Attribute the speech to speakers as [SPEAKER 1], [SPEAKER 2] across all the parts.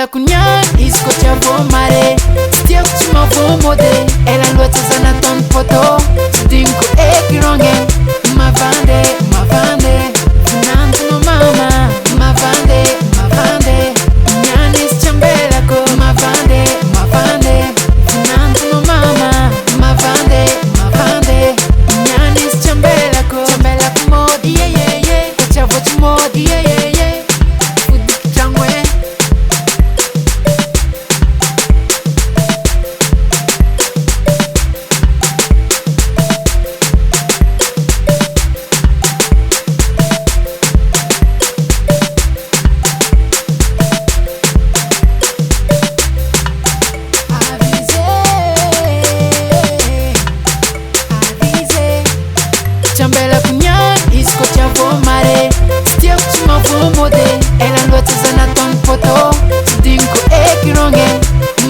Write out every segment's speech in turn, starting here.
[SPEAKER 1] Chambela kunyan, isko chavo mare Still kuchima vumode Ela lueta zana ton poto Tudinko ekironge Mavande, mavande Funantu no mama Mavande, mavande Nyanis chambela ko Mavande, mavande Funantu no mama Mavande, mavande Nyanis chambela ko Chambela kumodi, yeah, yeah, yeah Chavo chumodi, yeah, yeah, yeah Fudik changwe Chambela kunyan, isko chavo mare Still kuchima vumode Ela lueta zana ton poto Tudinko ekironge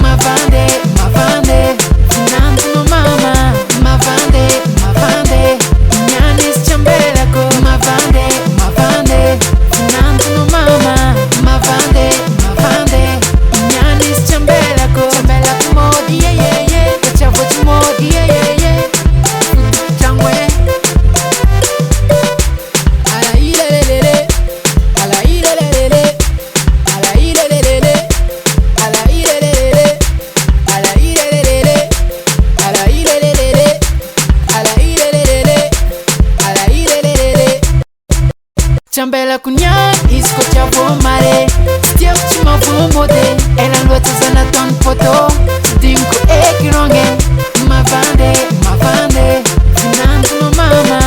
[SPEAKER 1] Mavande, mavande Funantu no mama Mavande, mavande Nyanis chambela ko Mavande, mavande Funantu no mama Mavande, mavande Nyanis chambela ko Chambela kumodi, yeah, yeah, yeah Chavo chumodi, yeah, yeah, yeah Fudik changwe Chambela kunyan, isko chavo mare Still kuchima vumode Ela lueta zana ton poto Tudinko ekironge Mavande, mavande Funantu no mama